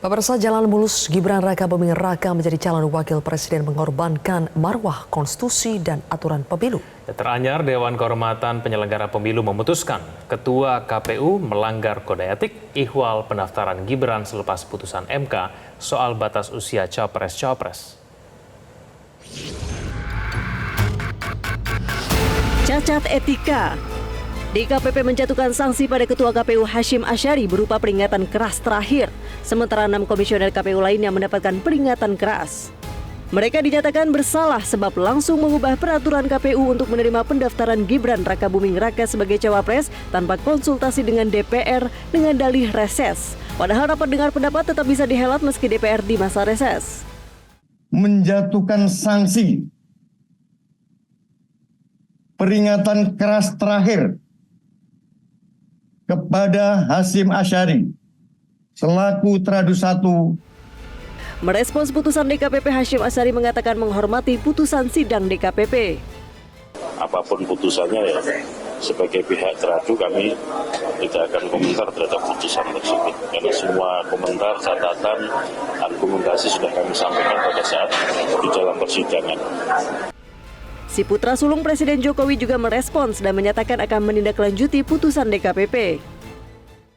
Pemirsa, jalan mulus Gibran Raka Buming Raka menjadi calon wakil presiden mengorbankan marwah konstitusi dan aturan pemilu. Teranyar Dewan Kehormatan Penyelenggara Pemilu memutuskan Ketua KPU melanggar kode etik ihwal pendaftaran Gibran selepas putusan MK soal batas usia Capres-Cawapres. Cacat etika. DKPP menjatuhkan sanksi pada Ketua KPU Hashim Asyari berupa peringatan keras terakhir, sementara 6 komisioner KPU lainnya mendapatkan peringatan keras. Mereka dinyatakan bersalah sebab langsung mengubah peraturan KPU untuk menerima pendaftaran Gibran Raka Buming Raka sebagai cawapres tanpa konsultasi dengan DPR dengan dalih reses. Padahal rapat dengar pendapat tetap bisa dihelat meski DPR di masa reses. Menjatuhkan sanksi peringatan keras terakhir kepada Hashim Asyari selaku Tradu 1. Merespons putusan DKPP, Hashim Asyari mengatakan menghormati putusan sidang DKPP. Apapun putusannya ya, sebagai pihak Tradu kami tidak akan komentar terhadap putusan tersebut. Karena semua komentar, catatan, argumentasi sudah kami sampaikan pada saat di dalam persidangan. Si putra sulung Presiden Jokowi juga merespons dan menyatakan akan menindaklanjuti putusan DKPP.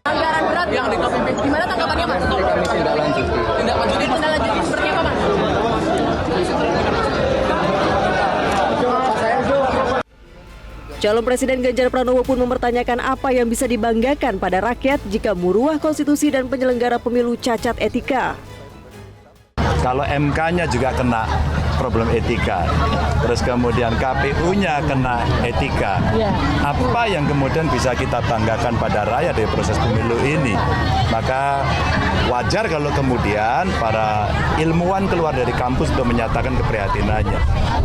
Anggaran berat yang DKPP, gimana tanggapannya Mas? Kami tindak lanjuti Seperti apa Mas? Calon Presiden Ganjar Pranowo pun mempertanyakan apa yang bisa dibanggakan pada rakyat jika muruah konstitusi dan penyelenggara pemilu cacat etika. Kalau MK-nya juga kena problem etika, terus kemudian KPU-nya kena etika, apa yang kemudian bisa kita banggakan pada rakyat dari proses pemilu ini? Maka wajar kalau kemudian para ilmuwan keluar dari kampus untuk menyatakan keprihatinannya.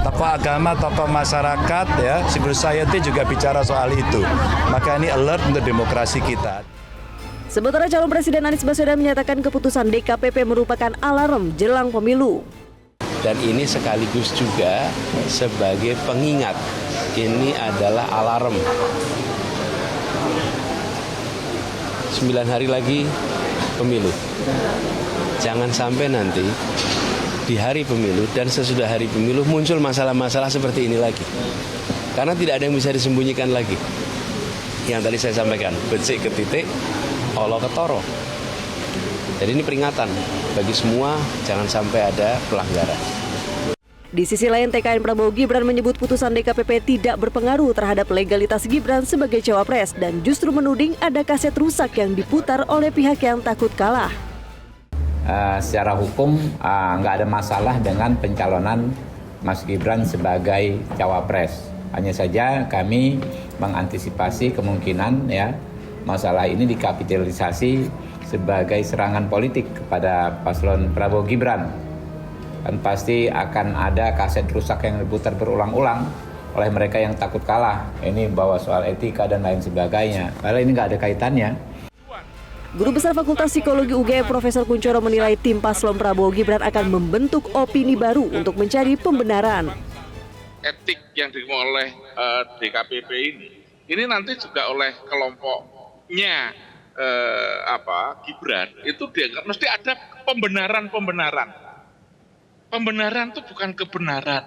Tokoh agama, tokoh masyarakat, ya, civil society juga bicara soal itu. Maka ini alert untuk demokrasi kita. Sementara calon Presiden Anies Baswedan menyatakan keputusan DKPP merupakan alarm jelang pemilu. Dan ini sekaligus juga sebagai pengingat, ini adalah alarm. 9 hari lagi pemilu. Jangan sampai nanti di hari pemilu dan sesudah hari pemilu muncul masalah-masalah seperti ini lagi. Karena tidak ada yang bisa disembunyikan lagi. Yang tadi saya sampaikan, becik ke titik, olo ke toro. Jadi ini peringatan bagi semua, jangan sampai ada pelanggaran. Di sisi lain, TKN Prabowo Gibran menyebut putusan DKPP tidak berpengaruh terhadap legalitas Gibran sebagai cawapres dan justru menuding ada kaset rusak yang diputar oleh pihak yang takut kalah. Secara hukum nggak ada masalah dengan pencalonan Mas Gibran sebagai cawapres. Hanya saja kami mengantisipasi kemungkinan ya masalah ini dikapitalisasi sebagai serangan politik kepada paslon Prabowo Gibran. Dan pasti akan ada kaset rusak yang diputar berulang-ulang oleh mereka yang takut kalah. Ini bawa soal etika dan lain sebagainya. Padahal ini nggak ada kaitannya. Guru Besar Fakultas Psikologi UGM Profesor Kuncoro menilai tim paslon Prabowo Gibran akan membentuk opini baru untuk mencari pembenaran. Etik yang dimulai oleh DKPP ini nanti juga oleh kelompoknya Gibran itu mesti ada pembenaran. Pembenaran itu bukan kebenaran.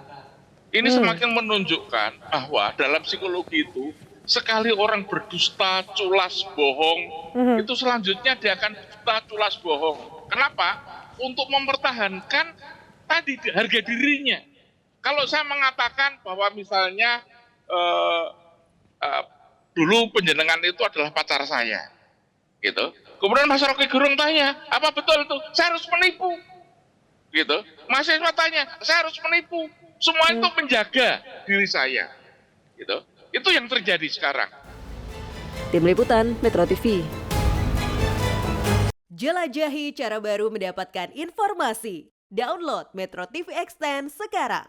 Ini semakin menunjukkan bahwa dalam psikologi itu sekali orang berdusta, culas, bohong, itu selanjutnya dia akan dusta, culas, bohong. Kenapa? Untuk mempertahankan tadi harga dirinya. Kalau saya mengatakan bahwa misalnya dulu penjenengan itu adalah pacar saya, gitu. Kemudian Mas Rocky Gerung tanya, apa betul itu? Saya harus menipu, gitu. Mahasiswa tanya, saya harus menipu. Semua itu menjaga diri saya, gitu. Itu yang terjadi sekarang. Tim Liputan Metro TV. Jelajahi cara baru mendapatkan informasi. Download Metro TV Extend sekarang.